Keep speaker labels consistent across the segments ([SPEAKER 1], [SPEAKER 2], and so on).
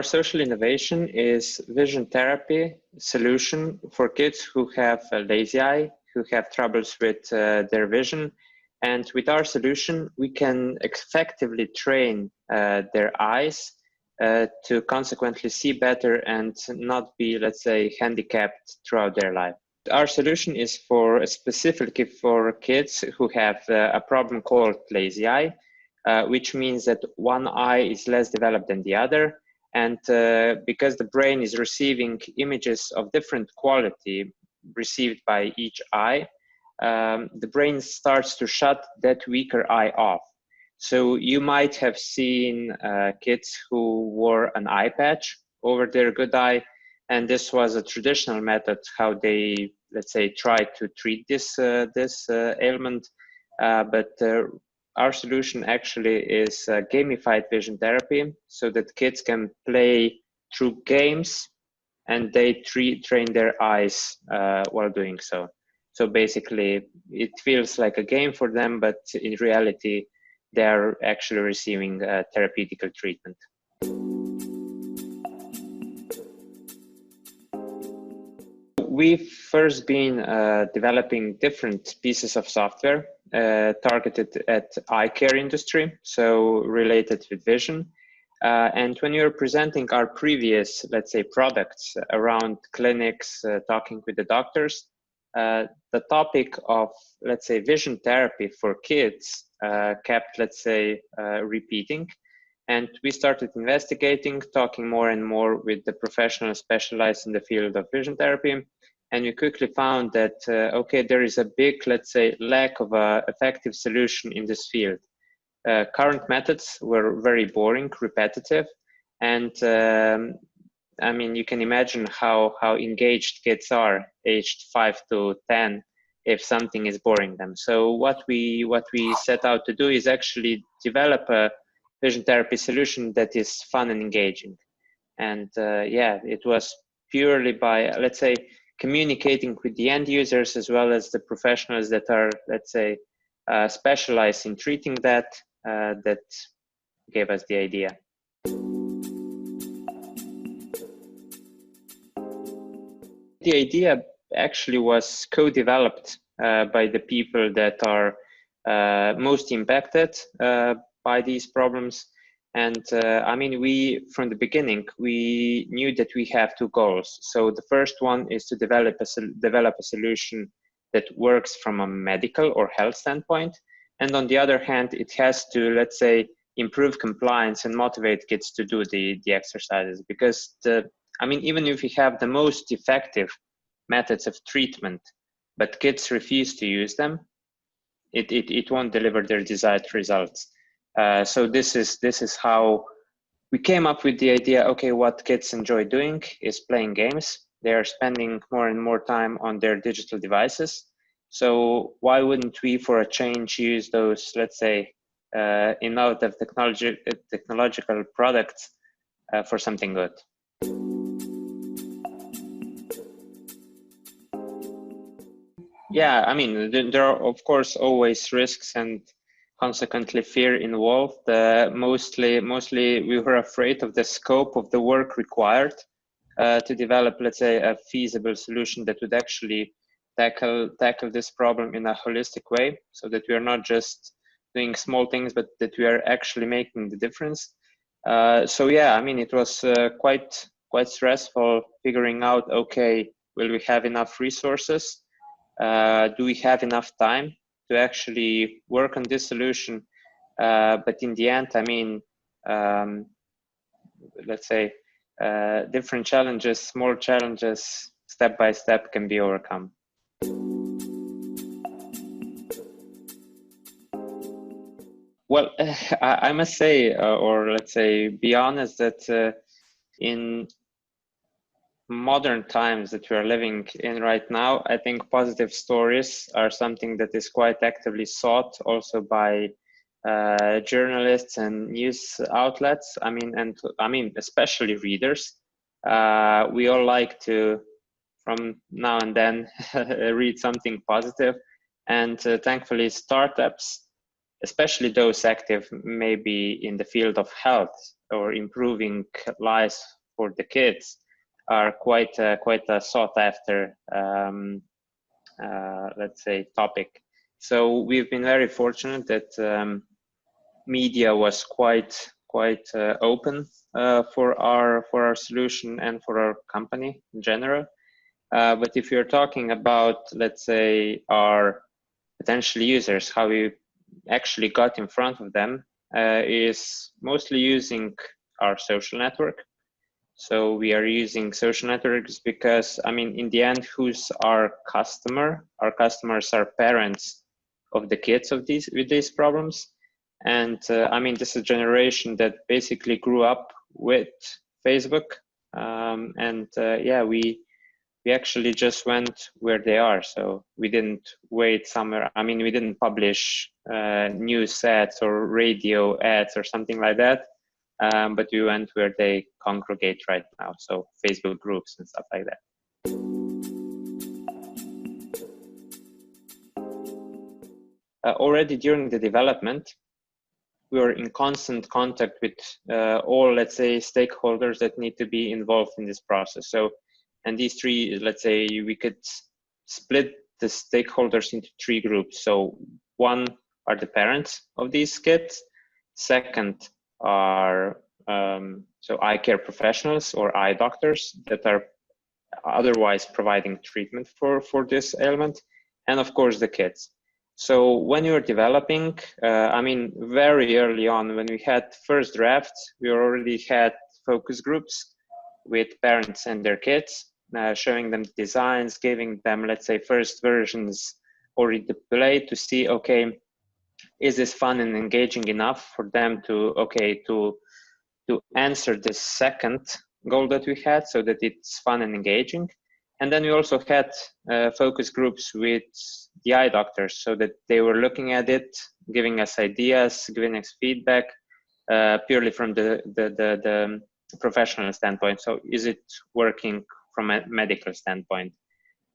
[SPEAKER 1] Our social innovation is vision therapy solution for kids who have a lazy eye, who have troubles with their vision. And with our solution, we can effectively train their eyes to consequently see better and not be, let's say, handicapped throughout their life. Our solution is specifically for kids who have a problem called lazy eye, which means that one eye is less developed than the other. And because the brain is receiving images of different quality received by each eye, the brain starts to shut that weaker eye off. So you might have seen kids who wore an eye patch over their good eye, and this was a traditional method how they, let's say, tried to treat this ailment. But our solution actually is gamified vision therapy, so that kids can play through games and they train their eyes while doing so. So basically, it feels like a game for them, but in reality, they are actually receiving therapeutical treatment. We've first been developing different pieces of software targeted at eye care industry, so related with vision. And when you're presenting our previous, let's say, products around clinics, talking with the doctors, the topic of, let's say, vision therapy for kids kept, let's say, repeating. And we started investigating, talking more and more with the professionals specialized in the field of vision therapy. And we quickly found that, okay, there is a big, let's say, lack of an effective solution in this field. Current methods were very boring, repetitive, and I mean, you can imagine how engaged kids are aged 5 to 10 if something is boring them. So what we set out to do is actually develop a vision therapy solution that is fun and engaging. And yeah, it was purely by, let's say, communicating with the end users as well as the professionals that are, let's say, specialized in treating that, that gave us the idea. The idea actually was co-developed by the people that are most impacted by these problems. And I mean, from the beginning, we knew that we have two goals. So the first one is to develop a solution that works from a medical or health standpoint. And on the other hand, it has to, let's say, improve compliance and motivate kids to do the exercises. Because I mean, even if we have the most effective methods of treatment, but kids refuse to use them, it won't deliver their desired results. So this is how we came up with the idea. Okay, what kids enjoy doing is playing games. They are spending more and more time on their digital devices. So why wouldn't we, for a change, use those, let's say, innovative technological products for something good? Yeah, I mean, there are, of course, always risks and consequently fear involved. Mostly we were afraid of the scope of the work required to develop, let's say, a feasible solution that would actually tackle this problem in a holistic way, so that we are not just doing small things, but that we are actually making the difference. So yeah, I mean, it was quite stressful figuring out, okay, will we have enough resources? Do we have enough time to actually work on this solution? But in the end, I mean, let's say, different challenges, small challenges, step by step can be overcome. Well, I must say, or let's say, be honest, that in modern times that we are living in right now, I think positive stories are something that is quite actively sought also by journalists and news outlets. I mean, especially readers. We all like to, from now and then, read something positive. And thankfully, startups, especially those active maybe in the field of health, or improving lives for the kids are quite a sought after, let's say, topic. So we've been very fortunate that media was quite open for our solution and for our company in general. But if you're talking about, let's say, our potential users, how we actually got in front of them is mostly using our social network. So we are using social networks because, I mean, in the end, who's our customer? Our customers are parents of the kids of with these problems. And I mean, this is a generation that basically grew up with Facebook. Yeah, we actually just went where they are. So we didn't wait somewhere. I mean, we didn't publish news ads or radio ads or something like that. But we went where they congregate right now. So Facebook groups and stuff like that. Already during the development, we were in constant contact with all, let's say, stakeholders that need to be involved in this process. So, and these three, let's say, we could split the stakeholders into three groups. So one are the parents of these kids. Second are so eye care professionals or eye doctors that are otherwise providing treatment for this ailment. And of course, the kids. So when you were developing, I mean, very early on, when we had first drafts, we already had focus groups with parents and their kids, showing them designs, giving them, let's say, first versions already played to see, okay, is this fun and engaging enough for them to, okay, to answer the second goal that we had, so that it's fun and engaging. And then we also had focus groups with the eye doctors, so that they were looking at it, giving us ideas, giving us feedback, purely from the professional standpoint. So is it working from a medical standpoint?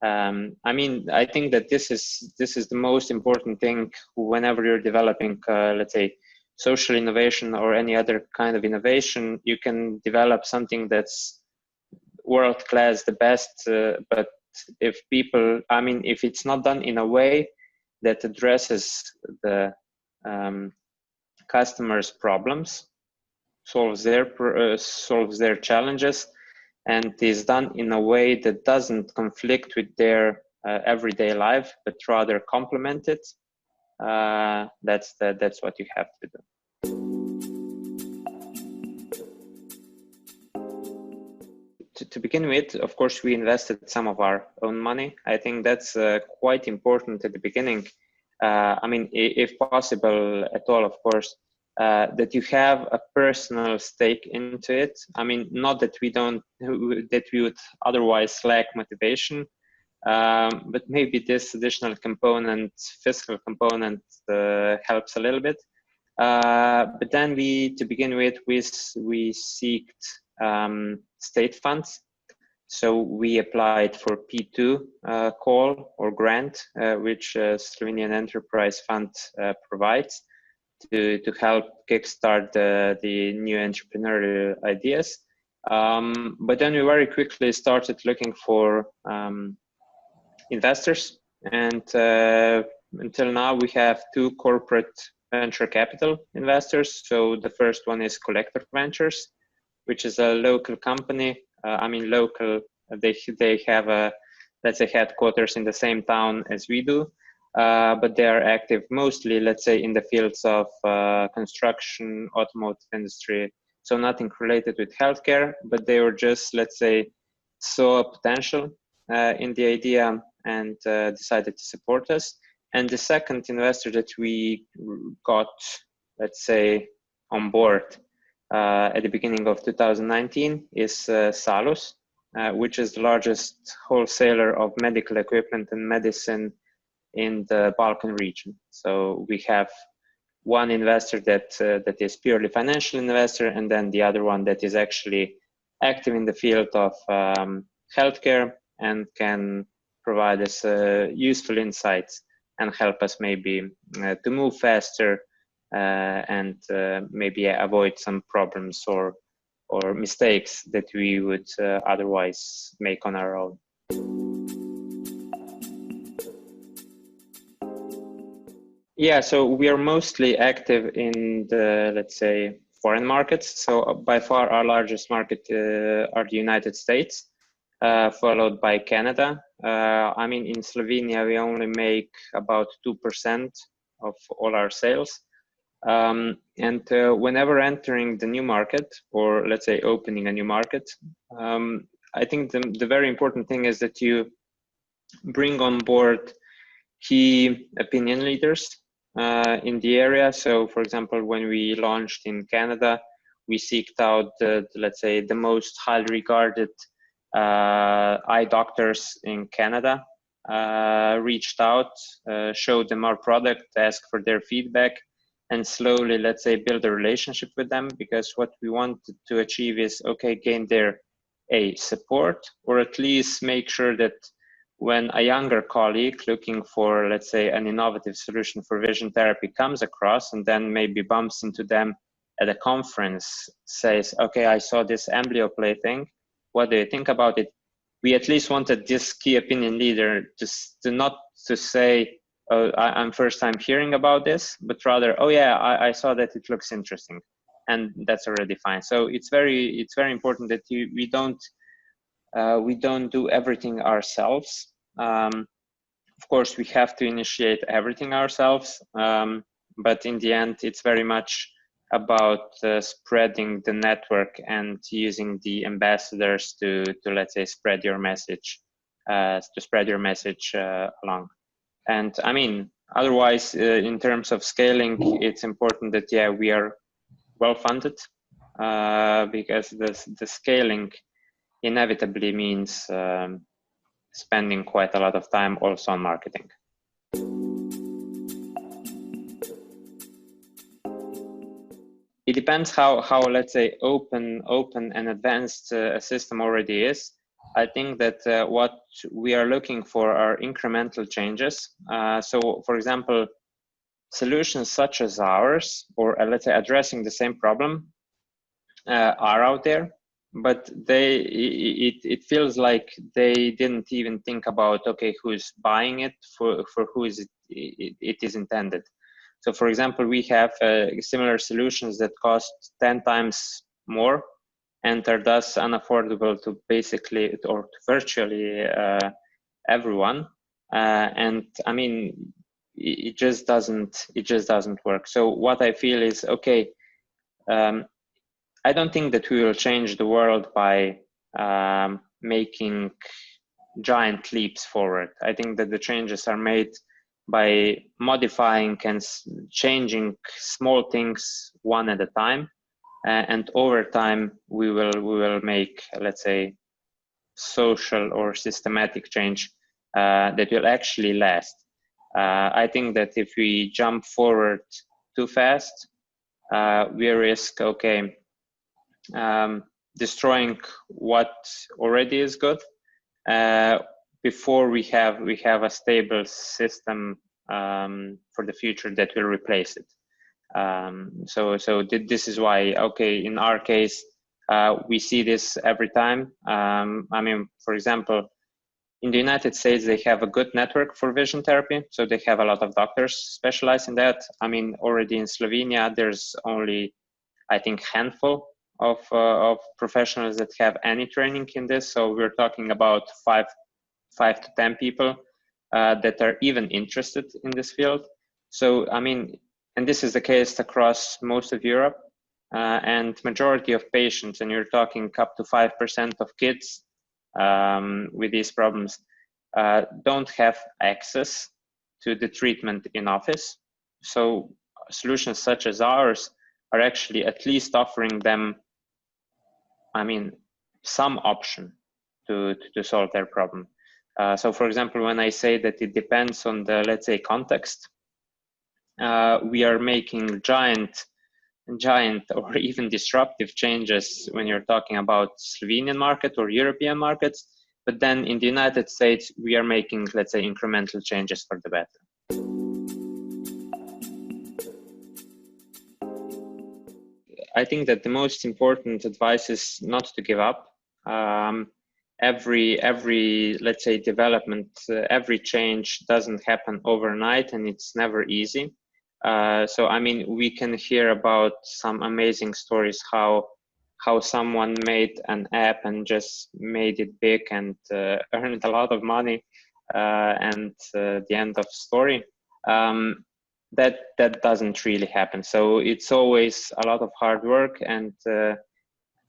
[SPEAKER 1] I mean, I think that this is the most important thing whenever you're developing, let's say, social innovation or any other kind of innovation. You can develop something that's world class, the best, but if people, I mean, if it's not done in a way that addresses the customers' problems, solves their challenges, and is done in a way that doesn't conflict with their everyday life, but rather complement it, that's what you have to do. To begin with, of course, we invested some of our own money. I think that's quite important at the beginning. I mean, if possible at all, of course, that you have a personal stake into it. I mean, not that we would otherwise lack motivation, but maybe this additional component, fiscal component, helps a little bit. But then to begin with, we sought state funds. So we applied for P2 call or grant, which Slovenian Enterprise Fund provides to help kickstart the new entrepreneurial ideas. But then we very quickly started looking for investors, and until now we have two corporate venture capital investors. So the first one is Collector Ventures, which is a local company. I mean, local, they have a, let's say, headquarters in the same town as we do, but they are active mostly, let's say, in the fields of construction, automotive industry. So nothing related with healthcare, but they were just, let's say, saw a potential in the idea and decided to support us. And the second investor that we got, let's say, on board at the beginning of 2019 is Salus, which is the largest wholesaler of medical equipment and medicine in the Balkan region. So we have one investor that is purely financial investor, and then the other one that is actually active in the field of healthcare and can provide us useful insights and help us maybe to move faster and maybe avoid some problems or mistakes that we would otherwise make on our own. Yeah, so we are mostly active in the, let's say, foreign markets. So by far our largest market are the United States, followed by Canada. I mean, in Slovenia, we only make about 2% of all our sales. And whenever entering the new market, or let's say opening a new market, I think the very important thing is that you bring on board key opinion leaders in the area. So for example, when we launched in Canada, we seeked out let's say the most highly regarded eye doctors in Canada, reached out, showed them our product, asked for their feedback, and slowly, let's say, build a relationship with them, because what we wanted to achieve is, okay, gain their support, or at least make sure that when a younger colleague looking for, let's say, an innovative solution for vision therapy comes across and then maybe bumps into them at a conference, says, okay, I saw this AmblyoPlay thing, what do you think about it? We at least wanted this key opinion leader to not to say, oh, I'm first time hearing about this, but rather, oh yeah, I saw that it looks interesting, and that's already fine. So it's very important that we don't do everything ourselves. Of course, we have to initiate everything ourselves, but in the end, it's very much about spreading the network and using the ambassadors to let's say spread your message, along. And I mean, otherwise, in terms of scaling, it's important that we are well funded, because the scaling inevitably means spending quite a lot of time also on marketing. It depends how let's say open and advanced a system already is. I think that what we are looking for are incremental changes. So for example, solutions such as ours, or let's say addressing the same problem, are out there, but it feels like they didn't even think about, okay, who's buying it, for who is it is intended. So for example, we have similar solutions that cost 10 times more and are thus unaffordable to basically or to virtually everyone. And I mean, it just doesn't work. So what I feel is, okay, I don't think that we will change the world by making giant leaps forward. I think that the changes are made by modifying and changing small things one at a time, and over time we will make, let's say, social or systematic change that will actually last. I think that if we jump forward too fast, we risk, okay, destroying what already is good before we have a stable system for the future that will replace it. So this is why, okay, in our case, we see this every time. I mean, for example, in the United States, they have a good network for vision therapy. So they have a lot of doctors specialized in that. I mean, already in Slovenia, there's only, I think, handful of professionals that have any training in this. So we're talking about 5 to 10 people that are even interested in this field. So, I mean, and this is the case across most of Europe, and majority of patients, and you're talking up to 5% of kids with these problems, don't have access to the treatment in office. So solutions such as ours are actually at least offering them, I mean, some option to solve their problem. So for example, when I say that it depends on the, let's say, context, we are making giant or even disruptive changes when you're talking about Slovenian market or European markets, but then in the United States, we are making, let's say, incremental changes for the better. I think that the most important advice is not to give up. Every let's say development, every change doesn't happen overnight, and it's never easy. So I mean, we can hear about some amazing stories how someone made an app and just made it big and earned a lot of money, and the end of story. That doesn't really happen. So it's always a lot of hard work. And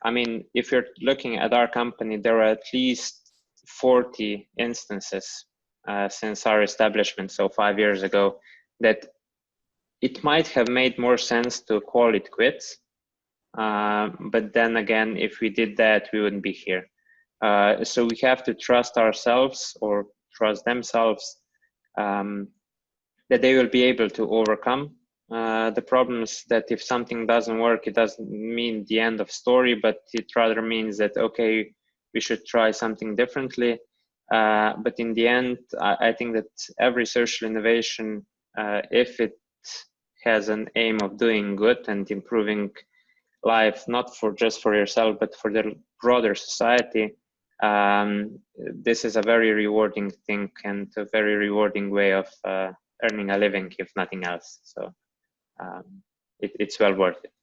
[SPEAKER 1] I mean, if you're looking at our company, there are at least 40 instances since our establishment, so 5 years ago, that it might have made more sense to call it quits. But then again, if we did that, we wouldn't be here. So we have to trust ourselves, or trust themselves, that they will be able to overcome the problems. That if something doesn't work, it doesn't mean the end of story, but it rather means that, okay, we should try something differently. But in the end, I think that every social innovation, if it has an aim of doing good and improving life, not for just for yourself, but for the broader society, this is a very rewarding thing and a very rewarding way of earning a living, if nothing else. So it's well worth it.